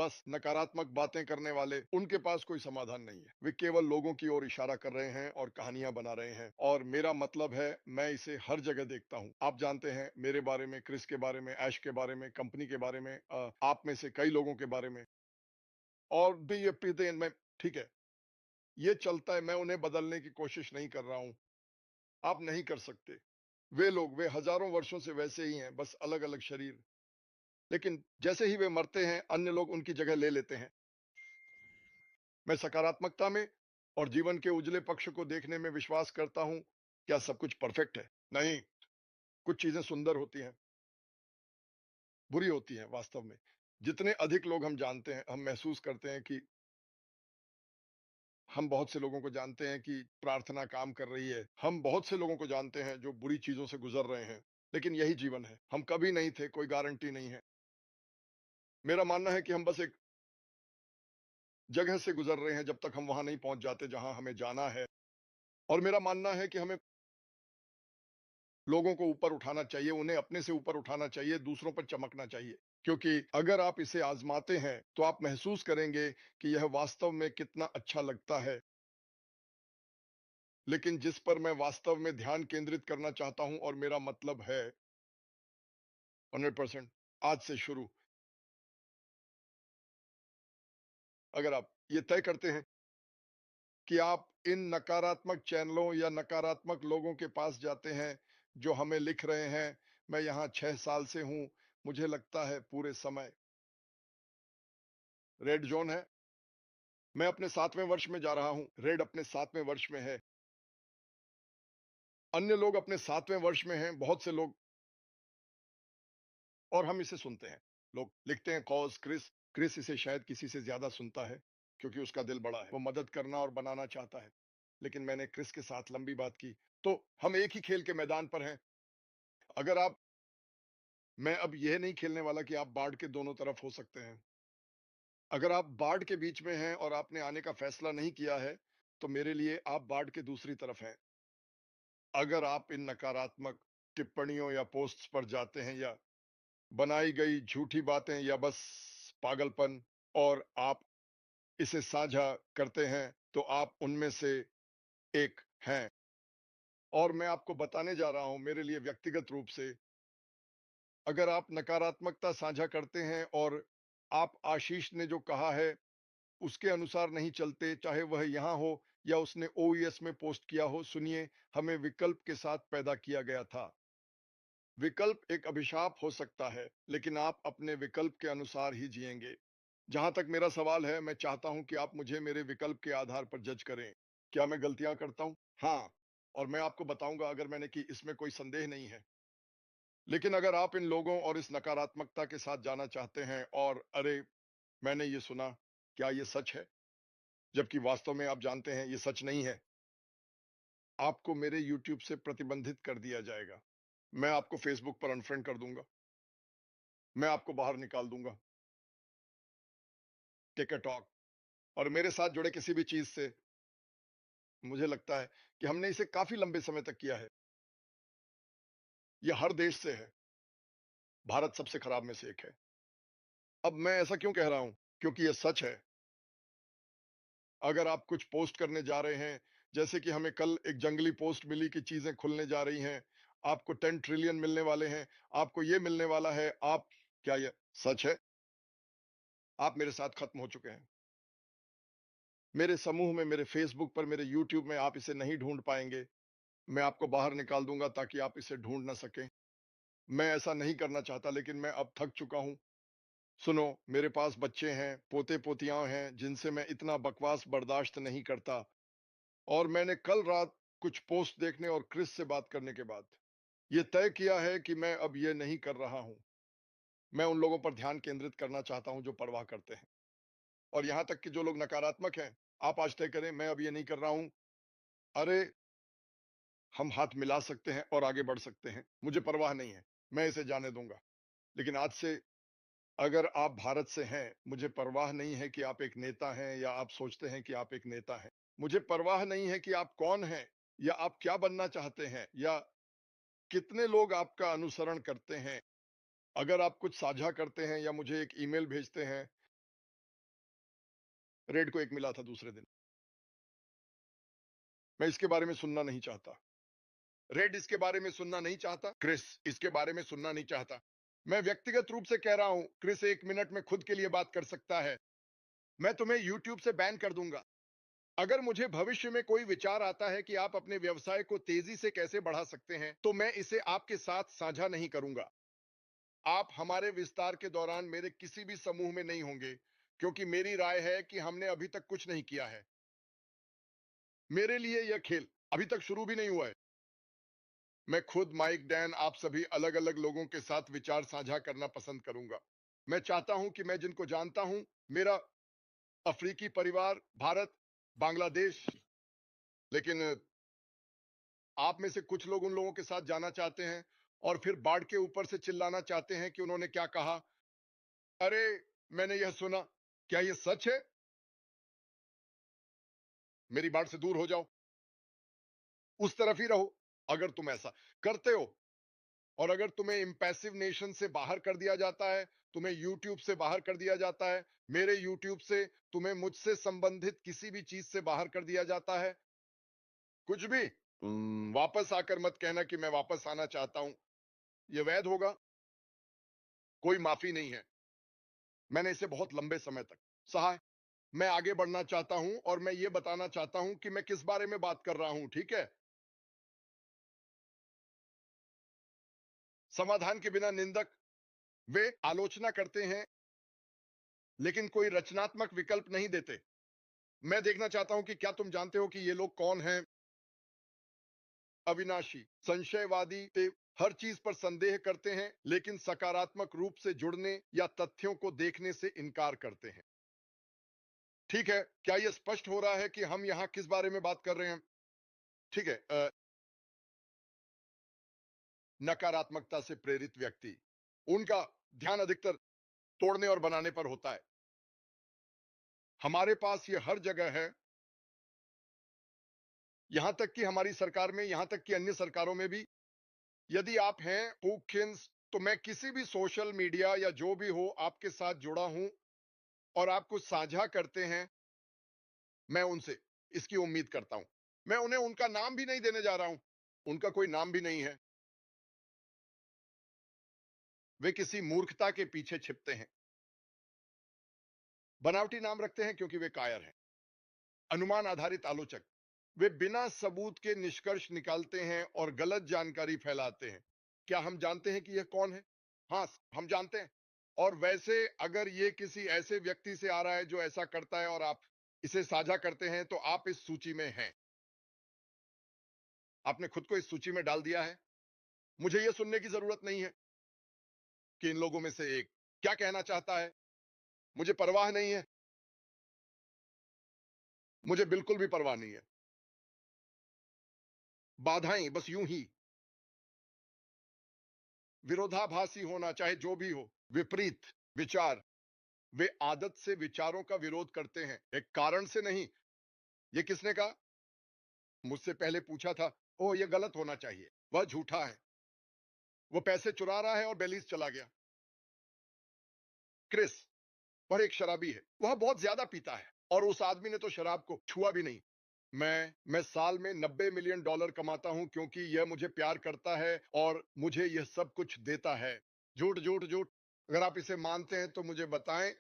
बस नकारात्मक बातें करने वाले, उनके पास कोई समाधान नहीं है। वे केवल लोगों की ओर इशारा कर रहे हैं और कहानियां बना रहे हैं और मेरा मतलब है मैं इसे हर जगह देखता हूं। आप जानते हैं मेरे बारे में, क्रिस के बारे में, ऐश के बारे में, कंपनी के बारे में, आप में से कई लोगों के बारे में और भी ये पीते मैं ठीक है, ये चलता है, मैं उन्हें बदलने की कोशिश नहीं कर रहा हूं। आप नहीं कर सकते। वे लोग, वे हजारों वर्षों से वैसे ही हैं, बस अलग-अलग शरीर। लेकिन जैसे ही वे मरते हैं, अन्य लोग उनकी जगह ले लेते हैं। मैं सकारात्मकता में और जीवन के उजले पक्ष को देखने में विश्वास करता हूं। क्या सब कुछ परफेक्ट है? नहीं, कुछ चीजें सुंदर होती हैं, बुरी होती हैं वास्तव में। जितने अधिक लोग हम जानते हैं, हम महसूस करते हैं कि हम बहुत से लोगों को जानते हैं कि प्रार्थना काम कर रही है। हम बहुत से लोगों को जानते हैं जो बुरी चीजों से गुजर रहे हैं। लेकिन यही जीवन है। हम कभी नहीं थे, कोई गारंटी नहीं है। मेरा मानना है कि हम बस एक जगह से गुजर रहे हैं जब तक हम वहां नहीं पहुंच जाते जहां हमें जाना है। और मेरा मानना है कि हमें लोगों को ऊपर उठाना चाहिए, उन्हें अपने से ऊपर उठाना चाहिए, दूसरों पर चमकना चाहिए। क्योंकि अगर आप इसे आजमाते हैं तो आप महसूस करेंगे कि यह वास्तव में कितना अच्छा लगता है। लेकिन जिस पर मैं वास्तव में ध्यान केंद्रित करना चाहता हूं और मेरा मतलब है 100% आज से शुरू। अगर आप ये तय करते हैं कि आप इन नकारात्मक चैनलों या नकारात्मक लोगों के पास जाते हैं जो हमें लिख रहे हैं, मैं यहाँ 6 साल से हूं, मुझे लगता है पूरे समय रेड जोन है। मैं अपने 7वें वर्ष में जा रहा हूं, रेड अपने 7वें वर्ष में है, अन्य लोग अपने 7वें वर्ष में हैं, बहुत से लोग, और हम इसे सुनते हैं। लोग लिखते हैं कॉज क्रिस, क्रिस इसे शायद किसी से ज्यादा सुनता है क्योंकि उसका दिल बड़ा है, वो मदद करना और बनाना चाहता है। लेकिन मैंने क्रिस के साथ लंबी बात की, तो हम एक ही खेल के मैदान पर हैं। अगर आप, मैं अब यह नहीं खेलने वाला कि आप बाढ़ के दोनों तरफ हो सकते हैं। अगर आप बाढ़ के बीच में हैं और आपने आने का फैसला नहीं किया है, तो मेरे लिए आप बाढ़ के दूसरी तरफ हैं। अगर आप इन नकारात्मक टिप्पणियों या पोस्ट्स पर जाते हैं या बनाई गई झूठी बातें या बस पागलपन और आप इसे साझा करते हैं, तो आप उनमें से एक हैं। और मैं आपको बताने जा रहा हूं मेरे लिए व्यक्तिगत रूप से, अगर आप नकारात्मकता साझा करते हैं और आप आशीष ने जो कहा है उसके अनुसार नहीं चलते, चाहे वह यहाँ हो या उसने ओईएस में पोस्ट किया हो, सुनिए, हमें विकल्प के साथ पैदा किया गया था। विकल्प एक अभिशाप हो सकता है, लेकिन आप अपने विकल्प के अनुसार ही जिएंगे। जहां तक मेरा सवाल है, मैं चाहता हूं कि आप मुझे मेरे विकल्प के आधार पर जज करें। क्या मैं गलतियां करता हूं? हाँ, और मैं आपको बताऊंगा अगर मैंने की, इसमें कोई संदेह नहीं है। लेकिन अगर आप इन लोगों और इस नकारात्मकता के साथ जाना चाहते हैं और अरे मैंने ये सुना, क्या ये सच है? जबकि वास्तव में आप जानते हैं ये सच नहीं है। आपको मेरे यूट्यूब से प्रतिबंधित कर दिया जाएगा। मैं आपको फेसबुक पर अनफ्रेंड कर दूंगा। मैं आपको बाहर निकाल दूंगा। Take a talk. और मेरे साथ जुड़े किसी भी चीज से, मुझे लगता है कि हमने इसे काफी लंबे समय तक किया है। ये हर देश से है। भारत सबसे खराब में से एक है। अब मैं ऐसा क्यों कह रहा हूं? क्योंकि ये सच है। अगर आप कुछ पोस्ट करने जा रहे हैं, जैसे कि हमें कल एक जंगली पोस्ट मिली कि चीजें खुलने जा रही हैं, आपको 10 ट्रिलियन मिलने वाले हैं, आपको ये मिलने वाला है, आप, क्या ये सच है? आप मेरे साथ खत्म हो चुके हैं। मेरे समूह में, मेरे फेसबुक पर, मेरे यूट्यूब में आप इसे नहीं ढूंढ पाएंगे। मैं आपको बाहर निकाल दूंगा ताकि आप इसे ढूंढ ना सकें। मैं ऐसा नहीं करना चाहता, लेकिन मैं अब थक चुका हूं। सुनो, मेरे पास बच्चे हैं, पोते पोतियां हैं जिनसे मैं इतना बकवास बर्दाश्त नहीं करता। और मैंने कल रात कुछ पोस्ट देखने और क्रिस से बात करने के बाद ये तय किया है कि मैं अब ये नहीं कर रहा हूं। मैं उन लोगों पर ध्यान केंद्रित करना चाहता हूं जो परवाह करते हैं। और यहां तक कि जो लोग नकारात्मक हैं, आप आज तय करें, मैं अब ये नहीं कर रहा हूं। अरे, हम हाथ मिला सकते हैं और आगे बढ़ सकते हैं, मुझे परवाह नहीं है, मैं इसे जाने दूंगा। लेकिन आज से, अगर आप भारत से हैं, मुझे परवाह नहीं है कि आप एक नेता हैं या आप सोचते हैं कि आप एक नेता हैं। मुझे परवाह नहीं है कि आप कौन हैं या आप क्या बनना चाहते हैं या कितने लोग आपका अनुसरण करते हैं। अगर आप कुछ साझा करते हैं या मुझे एक ईमेल भेजते हैं, रेड को एक मिला था दूसरे दिन। मैं इसके बारे में सुनना नहीं चाहता। रेड इसके बारे में सुनना नहीं चाहता, क्रिस इसके बारे में सुनना नहीं चाहता। मैं व्यक्तिगत रूप से कह रहा हूं, क्रिस 1 मिनट में खुद के लिए बात कर सकता है। मैं तुम्हें यूट्यूब से बैन कर दूंगा। अगर मुझे भविष्य में कोई विचार आता है कि आप अपने व्यवसाय को तेजी से कैसे बढ़ा सकते हैं, तो मैं इसे आपके साथ साझा नहीं करूंगा। आप हमारे विस्तार के दौरान मेरे किसी भी समूह में नहीं होंगे, क्योंकि मेरी राय है कि हमने अभी तक कुछ नहीं किया है। मेरे लिए यह खेल अभी तक शुरू भी नहीं हुआ है। मैं खुद, माइक, डैन, आप सभी अलग-अलग लोगों के साथ विचार साझा करना पसंद करूंगा। मैं चाहता हूं कि मैं जिनको जानता हूं, मेरा अफ्रीकी परिवार, भारत, बांग्लादेश, लेकिन आप में से कुछ लोग उन लोगों के साथ जाना चाहते हैं और फिर बाढ़ के ऊपर से चिल्लाना चाहते हैं कि उन्होंने क्या कहा। अरे, मैंने यह सुना। क्या यह सच है? मेरी बाढ़ से दूर हो जाओ, उस तरफ ही रहो। अगर तुम ऐसा करते हो और अगर तुम्हें इम्पैसिव नेशन से बाहर कर दिया जाता है, तुम्हें यूट्यूब से बाहर कर दिया जाता है, मेरे यूट्यूब से, तुम्हें मुझसे संबंधित किसी भी चीज से बाहर कर दिया जाता है, कुछ भी, वापस आकर मत कहना कि मैं वापस आना चाहता हूं। यह वैध होगा? कोई माफी नहीं है। मैंने इसे बहुत लंबे समय तक सहा है। मैं आगे बढ़ना चाहता हूं और मैं ये बताना चाहता हूं कि मैं किस बारे में बात कर रहा हूं, ठीक है? समाधान के बिना निंदक वे आलोचना करते हैं, लेकिन कोई रचनात्मक विकल्प नहीं देते। मैं देखना चाहता हूं कि क्या तुम जानते हो कि ये लोग कौन हैं? अविनाशी, संशयवादी, ते हर चीज पर संदेह करते हैं, लेकिन सकारात्मक रूप से जुड़ने या तथ्यों को देखने से इनकार करते हैं। ठीक है, क्या यह स्पष्ट हो रहा है कि हम यहां किस बारे में बात कर रहे हैं? ठीक है। नकारात्मकता से प्रेरित व्यक्ति, उनका ध्यान अधिकतर तोड़ने और बनाने पर होता है। हमारे पास ये हर जगह है, यहां तक कि हमारी सरकार में, यहां तक कि अन्य सरकारों में भी। यदि आप हैं हुकिन्स, तो मैं किसी भी सोशल मीडिया या जो भी हो आपके साथ जुड़ा हूं और आप कुछ साझा करते हैं, मैं उनसे इसकी उम्मीद करता हूं। मैं उन्हें उनका नाम भी नहीं देने जा रहा हूं। उनका कोई नाम भी नहीं है। वे किसी मूर्खता के पीछे छिपते हैं। बनावटी नाम रखते हैं क्योंकि वे कायर हैं। अनुमान आधारित आलोचक, वे बिना सबूत के निष्कर्ष निकालते हैं और गलत जानकारी फैलाते हैं। क्या हम जानते हैं कि यह कौन है? हाँ, हम जानते हैं। और वैसे अगर ये किसी ऐसे व्यक्ति से आ रहा है जो ऐसा करता है और आप इसे साझा करते हैं, तो आप इस सूची में हैं। आपने खुद को इस सूची में डाल दिया है। मुझे यह सुनने की जरूरत नहीं है कि इन लोगों में से एक क्या कहना चाहता है। मुझे परवाह नहीं है। मुझे बिल्कुल भी परवाह नहीं है। बाधाएं बस यूं ही, विरोधाभासी होना, चाहे जो भी हो, विपरीत विचार, वे आदत से विचारों का विरोध करते हैं, एक कारण से नहीं। ये किसने कहा? मुझसे पहले पूछा था। ओह, ये गलत होना चाहिए, वह झूठा है, वो पैसे चुरा रहा है और बेलीज चला गया। क्रिस, वह एक शराबी है, वह बहुत ज्यादा पीता है और उस आदमी ने तो शराब को छुआ भी नहीं। मैं साल में $90 मिलियन कमाता हूं क्योंकि यह मुझे प्यार करता है और मुझे यह सब कुछ देता है। झूठ झूठ झूठ। अगर आप इसे मानते हैं तो मुझे बताएं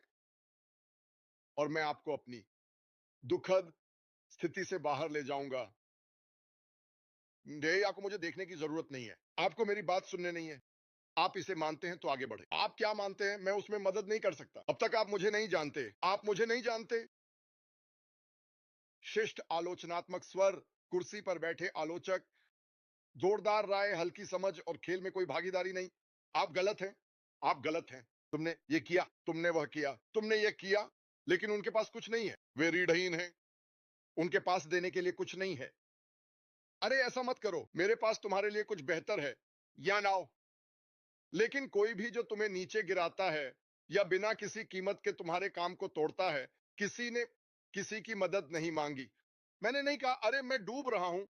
और मैं आपको अपनी दुखद स्थिति से बाहर ले जाऊंगा। आपको मुझे देखने की जरूरत नहीं है। आपको मेरी बात सुनने नहीं है। आप इसे मानते हैं तो आगे बढ़े। आप क्या मानते हैं मैं उसमें मदद नहीं कर सकता। अब तक आप मुझे नहीं जानते। आप मुझे नहीं जानते। शिष्ट आलोचनात्मक स्वर, कुर्सी पर बैठे आलोचक, जोरदार राय, हल्की समझ और खेल में कोई भागीदारी नहीं। आप गलत हैं। आप गलत हैं। तुमने ये किया, तुमने वह किया, तुमने ये किया, लेकिन उनके पास कुछ नहीं है। वे रीढ़हीन हैं। उनके पास देने के लिए कुछ नहीं है। अरे ऐसा मत करो, मेरे पास तुम्हारे लिए कुछ बेहतर है, या ना हो। लेकिन कोई भी जो तुम्हें नीचे गिराता है या बिना किसी कीमत के तुम्हारे काम को तोड़ता है, किसी ने किसी की मदद नहीं मांगी। मैंने नहीं कहा अरे मैं डूब रहा हूं,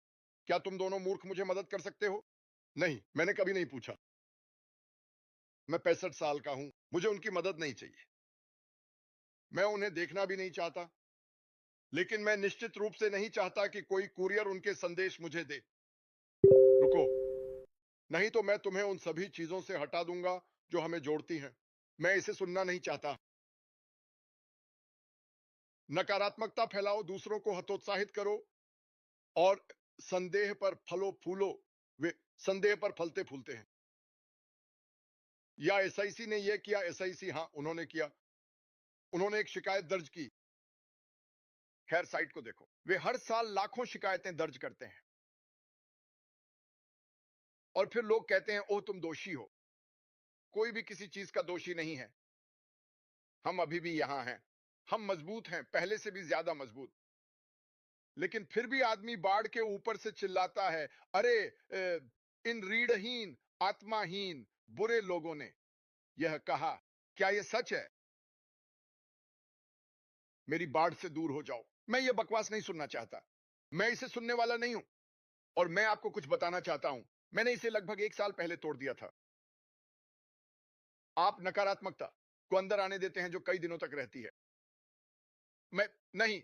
क्या तुम दोनों मूर्ख मुझे मदद कर सकते हो? नहीं, मैंने कभी नहीं पूछा। मैं 65 साल का हूं, मुझे उनकी मदद नहीं चाहिए। मैं उन्हें देखना भी नहीं चाहता। लेकिन मैं निश्चित रूप से नहीं चाहता कि कोई कुरियर उनके संदेश मुझे दे। रुको, नहीं तो मैं तुम्हें उन सभी चीजों से हटा दूंगा जो हमें जोड़ती हैं। मैं इसे सुनना नहीं चाहता। नकारात्मकता फैलाओ, दूसरों को हतोत्साहित करो और संदेह पर फलो फूलो। वे संदेह पर फलते फूलते हैं। या एसआईसी ने यह किया, एसआईसी, हाँ उन्होंने किया। उन्होंने एक शिकायत दर्ज की। खैर साइट को देखो, वे हर साल लाखों शिकायतें दर्ज करते हैं और फिर लोग कहते हैं ओह तुम दोषी हो। कोई भी किसी चीज का दोषी नहीं है। हम अभी भी यहां हैं। हम मजबूत हैं, पहले से भी ज्यादा मजबूत। लेकिन फिर भी आदमी बाढ़ के ऊपर से चिल्लाता है, अरे इन रीढ़हीन आत्माहीन बुरे लोगों ने यह कहा। क्या यह सच है? मेरी बाढ़ से दूर हो जाओ। मैं ये बकवास नहीं सुनना चाहता। मैं इसे सुनने वाला नहीं हूं। और मैं आपको कुछ बताना चाहता हूं। मैंने इसे लगभग 1 साल पहले तोड़ दिया था। आप नकारात्मकता को अंदर आने देते हैं जो कई दिनों तक रहती है। मैं नहीं,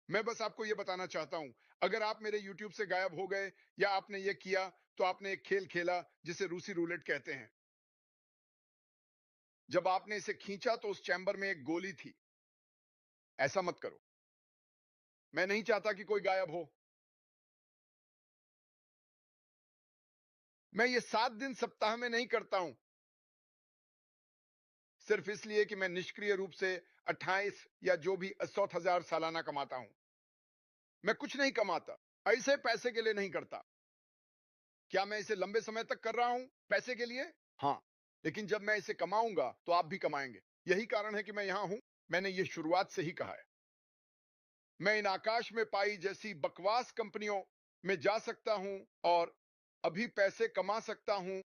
मैं बस आपको यह बताना चाहता हूं, अगर आप मेरे YouTube से गायब हो गए या आपने यह किया तो आपने एक खेल खेला जिसे रूसी रूलेट कहते हैं। जब आपने इसे खींचा तो उस चैम्बर में एक गोली थी। ऐसा मत करो। मैं नहीं चाहता कि कोई गायब हो। मैं ये 7 दिन सप्ताह में नहीं करता हूं सिर्फ इसलिए कि मैं निष्क्रिय रूप से 28 या जो भी 60,000 सालाना कमाता हूं। मैं कुछ नहीं कमाता, ऐसे पैसे के लिए नहीं करता। क्या मैं इसे लंबे समय तक कर रहा हूं पैसे के लिए? हाँ, लेकिन जब मैं इसे कमाऊंगा तो आप भी कमाएंगे। यही कारण है कि मैं यहां हूं। मैंने ये शुरुआत से ही कहा है। मैं इन आकाश में पाई जैसी बकवास कंपनियों में जा सकता हूं और अभी पैसे कमा सकता हूं,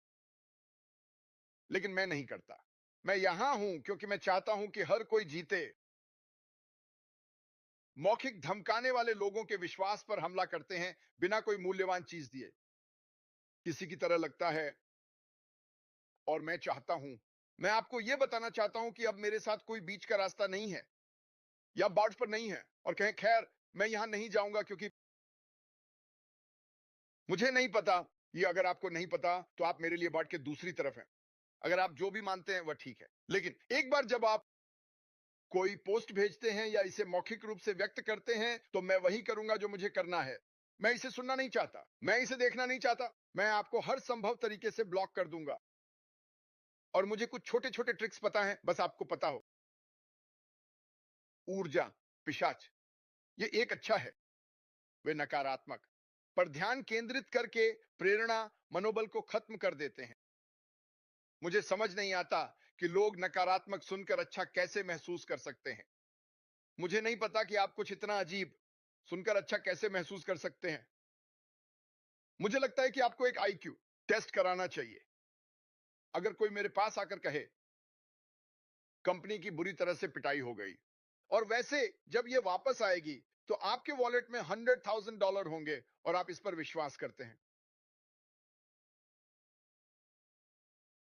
लेकिन मैं नहीं करता। मैं यहां हूं क्योंकि मैं चाहता हूं कि हर कोई जीते। मौखिक धमकाने वाले लोगों के विश्वास पर हमला करते हैं बिना कोई मूल्यवान चीज दिए। किसी की तरह लगता है और मैं चाहता हूं। मैं आपको यह बताना चाहता हूं कि अब मेरे साथ कोई बीच का रास्ता नहीं है या बॉर्डर पर नहीं है और कहें खैर मैं यहां नहीं जाऊंगा क्योंकि मुझे नहीं पता। ये अगर आपको नहीं पता तो आप मेरे लिए बाट के दूसरी तरफ हैं। अगर आप जो भी मानते हैं वह ठीक है, लेकिन एक बार जब आप कोई पोस्ट भेजते हैं या इसे मौखिक रूप से व्यक्त करते हैं तो मैं वही करूंगा जो मुझे करना है। मैं इसे सुनना नहीं चाहता, मैं इसे देखना नहीं चाहता। मैं आपको हर संभव तरीके से ब्लॉक कर दूंगा। और मुझे कुछ छोटे छोटे ट्रिक्स पता है, बस आपको पता हो। ऊर्जा, पिशाच, ये एक अच्छा है। वे नकारात्मक पर ध्यान केंद्रित करके प्रेरणा मनोबल को खत्म कर देते हैं। मुझे समझ नहीं आता कि लोग नकारात्मक सुनकर अच्छा कैसे महसूस कर सकते हैं। मुझे नहीं पता कि आप कुछ इतना अजीब सुनकर अच्छा कैसे महसूस कर सकते हैं। मुझे लगता है कि आपको एक आईक्यू टेस्ट कराना चाहिए। अगर कोई मेरे पास आकर कहे कंपनी की बुरी तरह से पिटाई हो गई और वैसे जब ये वापस आएगी तो आपके वॉलेट में $100,000 होंगे और आप इस पर विश्वास करते हैं।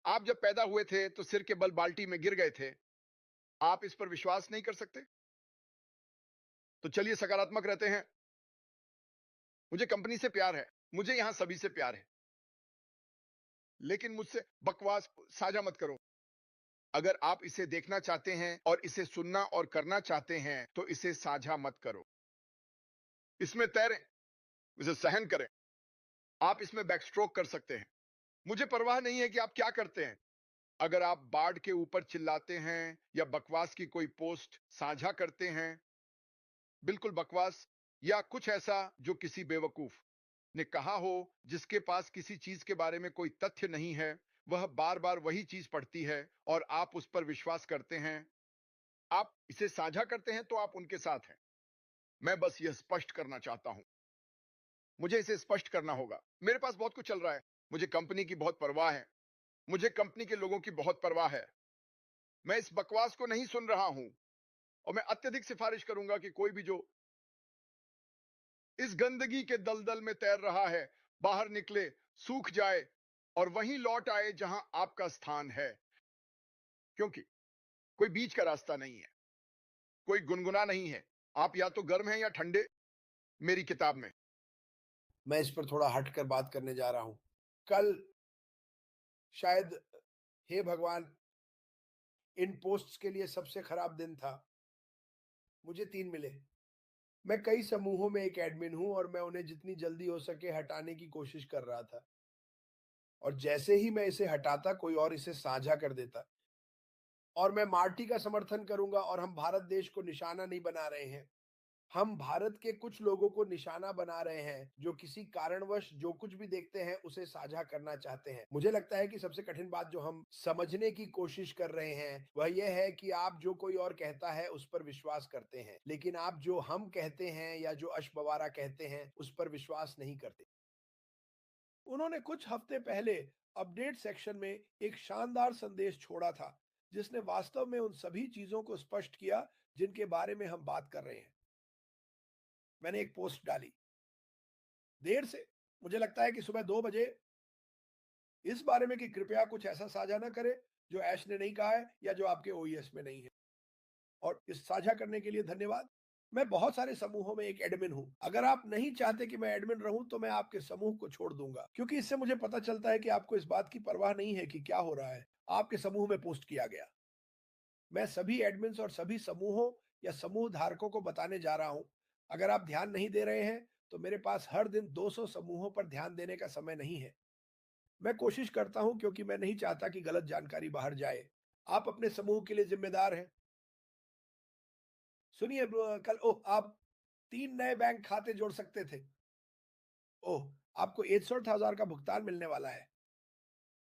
आप जब पैदा हुए थे तो सिर के बल बाल्टी में गिर गए थे। आप इस पर विश्वास नहीं कर सकते? तो चलिए सकारात्मक रहते हैं। मुझे कंपनी से प्यार है, मुझे यहां सभी से प्यार है, लेकिन मुझसे बकवास साझा मत करो। अगर आप इसे देखना चाहते हैं और इसे सुनना और करना चाहते हैं तो इसे साझा मत करो। इसमें तैरें, इसे सहन करें। आप इसमें बैकस्ट्रोक कर सकते हैं। मुझे परवाह नहीं है कि आप क्या करते हैं। अगर आप बाढ़ के ऊपर चिल्लाते हैं या बकवास की कोई पोस्ट साझा करते हैं, बिल्कुल बकवास या कुछ ऐसा जो किसी बेवकूफ ने कहा हो, जिसके पास किसी चीज के बारे में कोई तथ्य नहीं है, वह बार बार वही चीज पढ़ती है और आप उस पर विश्वास करते हैं, आप इसे साझा करते हैं तो आप उनके साथ हैं। मैं बस यह स्पष्ट करना चाहता हूं। मुझे इसे स्पष्ट करना होगा। मेरे पास बहुत कुछ चल रहा है। मुझे कंपनी की बहुत परवाह है। मुझे कंपनी के लोगों की बहुत परवाह है। मैं इस बकवास को नहीं सुन रहा हूं और मैं अत्यधिक सिफारिश करूंगा कि कोई भी जो इस गंदगी के दलदल में तैर रहा है बाहर निकले, सूख जाए और वहीं लौट आए जहां आपका स्थान है, क्योंकि कोई बीच का रास्ता नहीं है। कोई गुनगुना नहीं है। आप या तो गर्म हैं या ठंडे मेरी किताब में। मैं इस पर थोड़ा हटकर बात करने जा रहा हूं। कल शायद, हे भगवान, इन पोस्ट्स के लिए सबसे खराब दिन था। मुझे 3 मिले। मैं कई समूहों में एक एडमिन हूं और मैं उन्हें जितनी जल्दी हो सके हटाने की कोशिश कर रहा था। और जैसे ही मैं इसे हटाता, कोई और इसे साझा कर देता। और मैं मार्टी का समर्थन करूंगा, और हम भारत देश को निशाना नहीं बना रहे हैं। हम भारत के कुछ लोगों को निशाना बना रहे हैं जो किसी कारणवश जो कुछ भी देखते हैं उसे साझा करना चाहते हैं। मुझे लगता है कि सबसे कठिन बात जो हम समझने की कोशिश कर रहे हैं वह यह है कि आप जो कोई और कहता है उस पर विश्वास करते हैं, लेकिन आप जो हम कहते हैं या जो अशबवारा कहते हैं उस पर विश्वास नहीं करते। उन्होंने कुछ हफ्ते पहले अपडेट सेक्शन में एक शानदार संदेश छोड़ा था जिसने वास्तव में उन सभी चीजों को स्पष्ट किया जिनके बारे में हम बात कर रहे हैं। मैंने एक पोस्ट डाली देर से, मुझे लगता है कि सुबह 2 बजे, इस बारे में कि कृपया कुछ ऐसा साझा ना करें जो ऐश ने नहीं कहा है या जो आपके ओईएस में नहीं है। और इस साझा करने के लिए धन्यवाद। मैं बहुत सारे समूहों में एक एडमिन हूं। अगर आप नहीं चाहते कि मैं एडमिन रहूं तो मैं आपके समूह को छोड़ दूंगा, क्योंकि इससे मुझे पता चलता है कि आपको इस बात की परवाह नहीं है कि क्या हो रहा है आपके समूह में पोस्ट किया गया। मैं सभी एडमिन्स और सभी समूहों या समूह धारकों को बताने जा रहा हूं, अगर आप ध्यान नहीं दे रहे हैं तो मेरे पास हर दिन 200 समूहों पर ध्यान देने का समय नहीं है। मैं कोशिश करता हूं क्योंकि मैं नहीं चाहता कि गलत जानकारी बाहर जाए। आप अपने समूह के लिए जिम्मेदार हैं। सुनिए, कल आप 3 नए बैंक खाते जोड़ सकते थे। ओह, आपको 61,000 का भुगतान मिलने वाला है।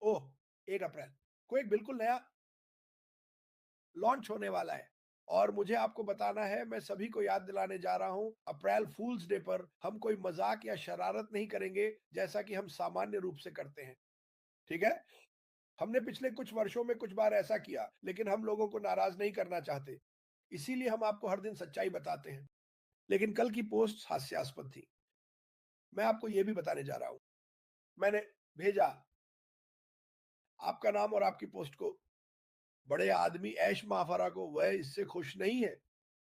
ओह, 1 अप्रैल को एक बिल्कुल नया लॉन्च होने वाला है। और मुझे आपको बताना है, मैं सभी को याद दिलाने जा रहा हूं, अप्रैल फूल्स डे पर हम कोई मजाक या शरारत नहीं करेंगे जैसा कि हम सामान्य रूप से करते हैं। ठीक है? हमने पिछले कुछ वर्षों में कुछ बार ऐसा किया, लेकिन हम लोगों को नाराज नहीं करना चाहते। इसीलिए हम आपको हर दिन सच्चाई बताते हैं। लेकिन कल की पोस्ट हास्यास्पद थी। मैं आपको यह भी बताने जा रहा हूं। मैंने भेजा आपका नाम और आपकी पोस्ट को। बड़े आदमी ऐश माफरा को वह इससे खुश नहीं है।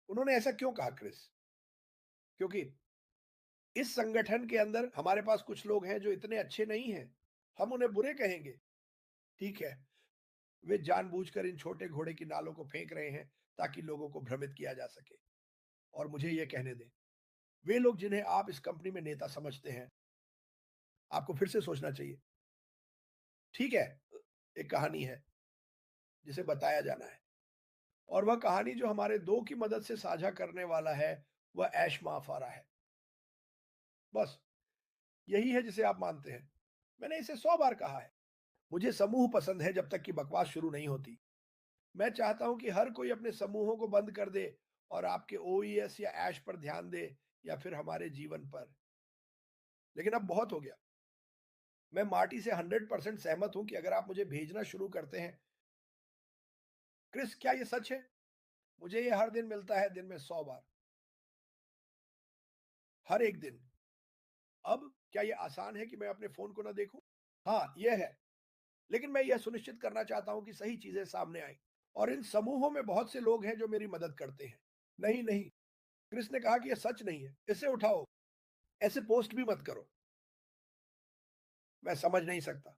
उन्होंने ऐसा क्यों कहा क्रिस? क्योंकि इस संगठन के अंदर हमारे पास कुछ लोग हैं जो इतने अच्छे नहीं हैं। हम उन्हें बुरे कहेंगे। ठीक है, वे जानबूझकर इन छोटे घोड़े की नालों को फेंक रहे हैं ताकि लोगों को भ्रमित किया जा सके। और मुझे यह कहने दें, वे लोग जिन्हें आप इस कंपनी में नेता समझते हैं, आपको फिर से सोचना चाहिए। ठीक है, एक कहानी है जिसे बताया जाना है, और वह कहानी जो हमारे दो की मदद से साझा करने वाला है वह ऐश माफारा है। बस यही है जिसे आप मानते हैं। मैंने इसे 100 बार कहा है। मुझे समूह पसंद है जब तक कि बकवास शुरू नहीं होती। मैं चाहता हूं कि हर कोई अपने समूहों को बंद कर दे और आपके ओईएस या ऐश पर ध्यान दे, या फिर हमारे जीवन पर। लेकिन अब बहुत हो गया। मैं मार्टी से 100% सहमत हूं कि अगर आप मुझे भेजना शुरू करते हैं, क्रिस क्या ये सच है? मुझे ये हर दिन मिलता है, दिन में 100 बार, हर एक दिन। अब क्या ये आसान है कि मैं अपने फोन को ना देखूं? हाँ, यह है। लेकिन मैं यह सुनिश्चित करना चाहता हूं कि सही चीजें सामने आए। और इन समूहों में बहुत से लोग हैं जो मेरी मदद करते हैं। नहीं नहीं, क्रिस ने कहा कि यह सच नहीं है, इसे उठाओ, ऐसे पोस्ट भी मत करो। मैं समझ नहीं सकता,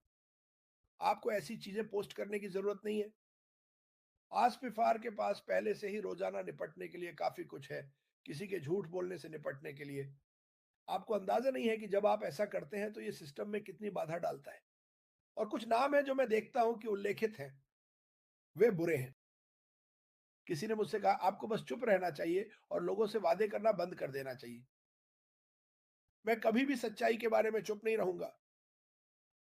आपको ऐसी चीजें पोस्ट करने की जरूरत नहीं है। आसपिफार के पास पहले से ही रोजाना निपटने के लिए काफी कुछ है, किसी के झूठ बोलने से निपटने के लिए। आपको अंदाजा नहीं है कि जब आप ऐसा करते हैं तो ये सिस्टम में कितनी बाधा डालता है। और कुछ नाम है जो मैं देखता हूं कि उल्लेखित हैं, वे बुरे हैं। किसी ने मुझसे कहा आपको बस चुप रहना चाहिए और लोगों से वादे करना बंद कर देना चाहिए। मैं कभी भी सच्चाई के बारे में चुप नहीं रहूंगा।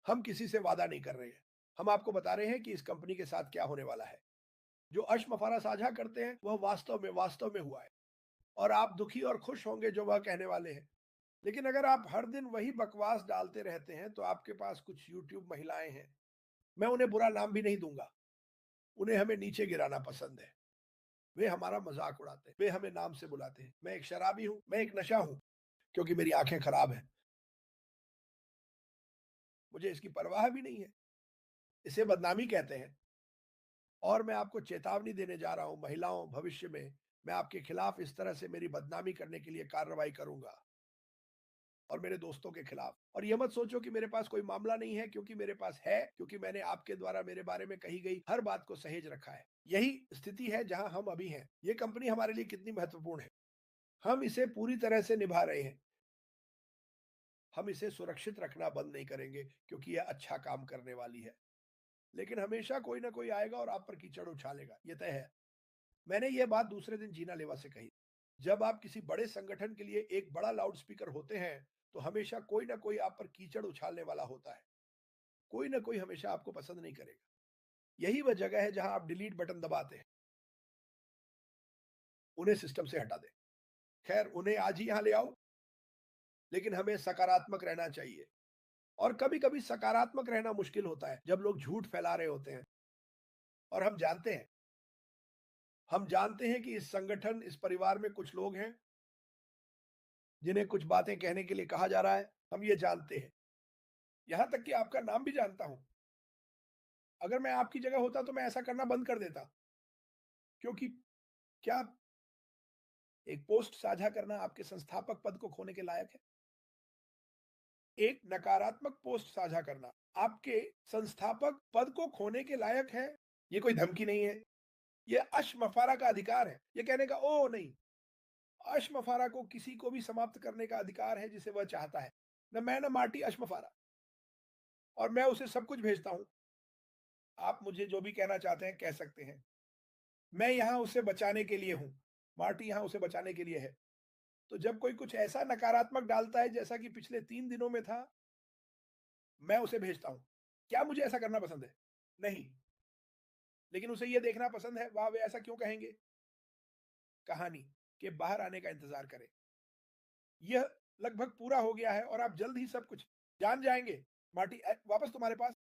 हम किसी से वादा नहीं कर रहे हैं। हम आपको बता रहे हैं कि इस कंपनी के साथ क्या होने वाला है। जो अशमफारा साझा करते हैं वह वास्तव में हुआ है। और आप दुखी और खुश होंगे जो वह कहने वाले हैं। लेकिन अगर आप हर दिन वही बकवास डालते रहते हैं तो आपके पास कुछ यूट्यूब महिलाएं हैं। मैं उन्हें बुरा नाम भी नहीं दूंगा। उन्हें हमें नीचे गिराना पसंद है। वे हमारा मजाक उड़ाते हैं, वे हमें नाम से बुलाते हैं। मैं एक शराबी हूं, मैं एक नशा हूं, क्योंकि मेरी आंखें खराब हैं। मुझे इसकी परवाह भी नहीं है। इसे बदनामी कहते हैं। और मैं आपको चेतावनी देने जा रहा हूं, महिलाओं, भविष्य में मैं आपके खिलाफ इस तरह से मेरी बदनामी करने के लिए कार्रवाई करूंगा और मेरे दोस्तों के खिलाफ। और ये मत सोचो कि मेरे पास कोई मामला नहीं है, क्योंकि मेरे पास है, क्योंकि मैंने आपके द्वारा मेरे बारे में कही गई हर बात को सहेज रखा है। यही स्थिति है जहां हम अभी हैं। ये कंपनी हमारे लिए कितनी महत्वपूर्ण है, हम इसे पूरी तरह से निभा रहे हैं। हम इसे सुरक्षित रखना बंद नहीं करेंगे, क्योंकि यह अच्छा काम करने वाली है। लेकिन हमेशा कोई ना कोई आएगा और आप पर कीचड़ उछालेगा, ये तय है। मैंने ये बात दूसरे दिन जीना लेवा से कही। जब आप किसी बड़े संगठन के लिए एक बड़ा लाउड स्पीकर होते हैं, तो हमेशा कोई ना कोई आप पर कीचड़ उछालने वाला होता है। कोई ना कोई हमेशा आपको पसंद नहीं करेगा। यही वह जगह है जहां आप डिलीट बटन दबाते हैं, उन्हें सिस्टम से हटा दें। खैर, उन्हें आज ही यहां ले आओ, लेकिन हमें सकारात्मक रहना चाहिए। और कभी कभी सकारात्मक रहना मुश्किल होता है, जब लोग झूठ फैला रहे होते हैं। और हम जानते हैं कि इस संगठन, इस परिवार में कुछ लोग हैं जिन्हें कुछ बातें कहने के लिए कहा जा रहा है। हम ये जानते हैं, यहां तक कि आपका नाम भी जानता हूं। अगर मैं आपकी जगह होता तो मैं ऐसा करना बंद कर देता, क्योंकि क्या एक पोस्ट साझा करना आपके संस्थापक पद को खोने के लायक है? एक नकारात्मक पोस्ट साझा करना आपके संस्थापक पद को खोने के लायक है? ये कोई धमकी नहीं है, ये अशमफारा का अधिकार है। ये कहने का ओ नहीं, अशमफारा को किसी को भी समाप्त करने का अधिकार है जिसे वह चाहता है। न मैं न मार्टी अशमफारा, और मैं उसे सब कुछ भेजता हूं। आप मुझे जो भी कहना चाहते हैं कह सकते हैं। मैं यहां उसे बचाने के लिए हूं। मार्टी यहां उसे बचाने के लिए है। तो जब कोई कुछ ऐसा नकारात्मक डालता है जैसा कि पिछले 3 दिनों में था, मैं उसे भेजता हूं। क्या मुझे ऐसा करना पसंद है? नहीं। लेकिन उसे यह देखना पसंद है, वाह वे ऐसा क्यों कहेंगे। कहानी के बाहर आने का इंतजार करें। यह लगभग पूरा हो गया है और आप जल्द ही सब कुछ जान जाएंगे। मार्टी, वापस तुम्हारे पास।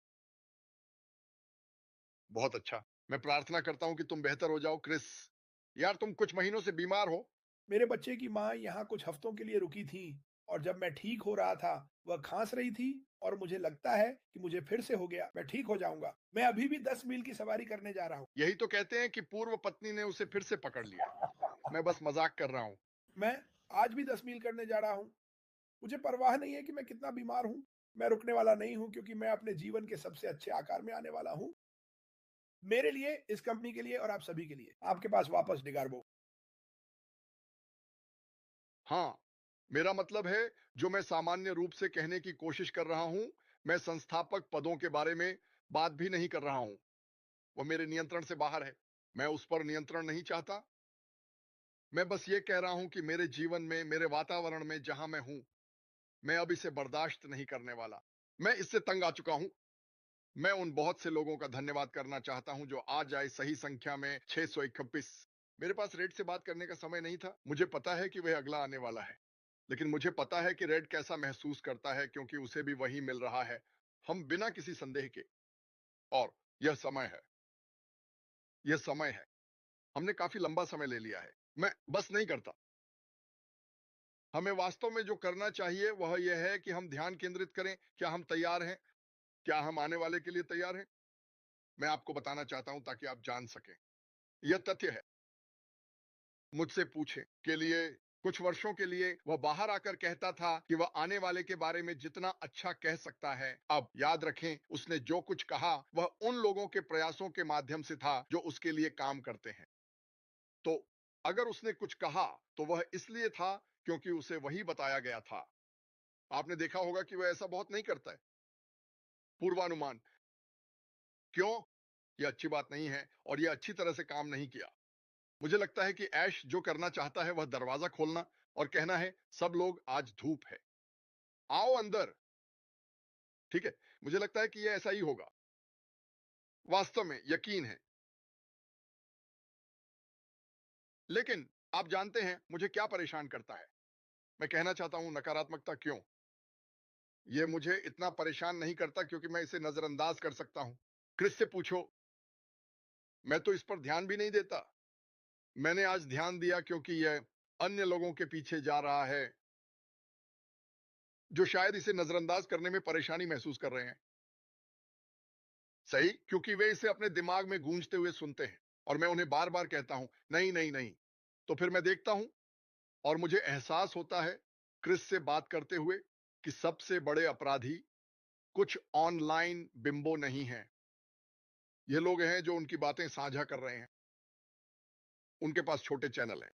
बहुत अच्छा। मैं प्रार्थना करता हूँ कि तुम बेहतर हो जाओ, क्रिस। यार, तुम कुछ महीनों से बीमार हो। मेरे बच्चे की माँ यहाँ कुछ हफ्तों के लिए रुकी थी, और जब मैं ठीक हो रहा था, वह खांस रही थी। और मुझे लगता है कि मुझे फिर से हो गया। मैं ठीक हो जाऊंगा। मैं अभी भी 10 मील की सवारी करने जा रहा हूँ। यही तो कहते हैं कि पूर्व पत्नी ने उसे फिर से पकड़ लिया। मैं बस मजाक कर रहा हूँ। मैं आज भी 10 मील करने जा रहा हूँ। मुझे परवाह नहीं है कि मैं कितना बीमार हूँ। मैं रुकने वाला नहीं हूँ, क्योंकि मैं अपने जीवन के सबसे अच्छे आकार में आने वाला हूँ। मेरे लिए, इस कंपनी के लिए और आप सभी के लिए। आपके पास वापस, डिगार्बो। हाँ, मेरा मतलब है, जो मैं सामान्य रूप से कहने की कोशिश कर रहा हूँ, मैं संस्थापक पदों के बारे में बात भी नहीं कर रहा हूँ। वो मेरे नियंत्रण से बाहर है। मैं उस पर नियंत्रण नहीं चाहता। मैं बस ये कह रहा हूँ कि मेरे जीवन में, मेरे वातावरण में जहां मैं हूँ, मैं अब इसे बर्दाश्त नहीं करने वाला। मैं इससे तंग आ चुका हूँ। मैं उन बहुत से लोगों का धन्यवाद करना चाहता हूं जो आज आए, सही संख्या में 621। मेरे पास रेड से बात करने का समय नहीं था। मुझे पता है कि वह अगला आने वाला है, लेकिन मुझे पता है कि रेड कैसा महसूस करता है, क्योंकि उसे भी वही मिल रहा है। हम बिना किसी संदेह के। और यह समय है। यह समय है। हमने काफी लंबा समय ले लिया है। मैं बस नहीं करता। हमें वास्तव में जो करना चाहिए वह यह है कि हम ध्यान केंद्रित करें। क्या हम तैयार हैं? क्या हम आने वाले के लिए तैयार हैं? मैं आपको बताना चाहता हूं ताकि आप जान सकें। यह तथ्य है। मुझसे पूछे के लिए, कुछ वर्षों के लिए वह बाहर आकर कहता था कि वह आने वाले के बारे में जितना अच्छा कह सकता है। अब याद रखें, उसने जो कुछ कहा वह उन लोगों के प्रयासों के माध्यम से था जो उसके लिए काम करते हैं। तो अगर उसने कुछ कहा तो वह इसलिए था क्योंकि उसे वही बताया गया था। आपने देखा होगा कि वह ऐसा बहुत नहीं करता है। पूर्वानुमान। क्यों? यह अच्छी बात नहीं है और यह अच्छी तरह से काम नहीं किया। मुझे लगता है कि ऐश जो करना चाहता है वह दरवाजा खोलना और कहना है, सब लोग, आज धूप है, आओ अंदर। ठीक है। मुझे लगता है कि यह ऐसा ही होगा। वास्तव में यकीन है। लेकिन आप जानते हैं मुझे क्या परेशान करता है? मैं कहना चाहता हूं, नकारात्मकता क्यों। यह मुझे इतना परेशान नहीं करता क्योंकि मैं इसे नजरअंदाज कर सकता हूं। क्रिस से पूछो। मैं तो इस पर ध्यान भी नहीं देता। मैंने आज ध्यान दिया क्योंकि यह अन्य लोगों के पीछे जा रहा है जो शायद इसे नजरअंदाज करने में परेशानी महसूस कर रहे हैं। सही, क्योंकि वे इसे अपने दिमाग में गूंजते हुए सुनते हैं। और मैं उन्हें बार बार कहता हूं, नहीं नहीं नहीं, तो फिर मैं देखता हूं और मुझे एहसास होता है क्रिस से बात करते हुए कि सबसे बड़े अपराधी कुछ ऑनलाइन बिंबो नहीं हैं। ये लोग हैं जो उनकी बातें साझा कर रहे हैं। उनके पास छोटे चैनल हैं।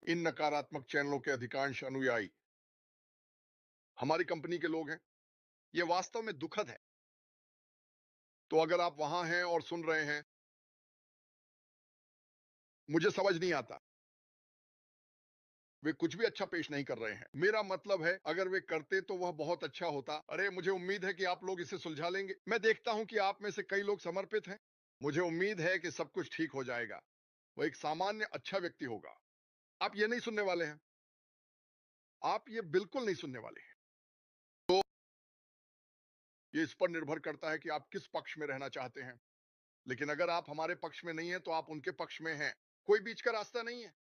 इन नकारात्मक चैनलों के अधिकांश अनुयायी हमारी कंपनी के लोग हैं। ये वास्तव में दुखद है। तो अगर आप वहां हैं और सुन रहे हैं, मुझे समझ नहीं आता, वे कुछ भी अच्छा पेश नहीं कर रहे हैं। मेरा मतलब है अगर वे करते तो वह बहुत अच्छा होता। अरे मुझे उम्मीद है कि आप लोग इसे सुलझा लेंगे। मैं देखता हूं कि आप में से कई लोग समर्पित हैं। मुझे उम्मीद है कि सब कुछ ठीक हो जाएगा। वह एक सामान्य अच्छा व्यक्ति होगा। आप ये नहीं सुनने वाले हैं। आप ये बिल्कुल नहीं सुनने वाले हैं। ये इस पर निर्भर करता है कि आप किस पक्ष में रहना चाहते हैं। लेकिन अगर आप हमारे पक्ष में नहीं हैं तो आप उनके पक्ष में हैं। कोई बीच का रास्ता नहीं है।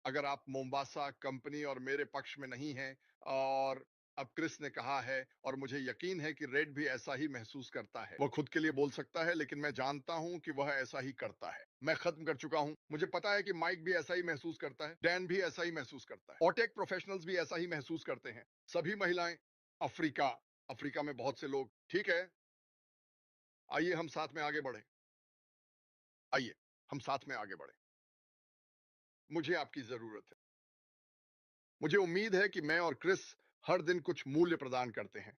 अगर आप मोम्बासा कंपनी और मेरे पक्ष में नहीं हैं, और अब क्रिस ने कहा है और मुझे यकीन है कि रेड भी ऐसा ही महसूस करता है। वह खुद के लिए बोल सकता है लेकिन मैं जानता हूं कि वह ऐसा ही करता है। मैं खत्म कर चुका हूं। मुझे पता है कि माइक भी ऐसा ही महसूस करता है, डैन भी ऐसा ही महसूस करता है, ऑटेक प्रोफेशनल्स भी ऐसा ही महसूस करते हैं, सभी महिलाएं। अफ्रीका अफ्रीका में बहुत से लोग। ठीक है, आइए हम साथ में आगे बढ़े। आइए हम साथ में आगे बढ़े। मुझे आपकी जरूरत है। मुझे उम्मीद है कि मैं और क्रिस हर दिन कुछ मूल्य प्रदान करते हैं।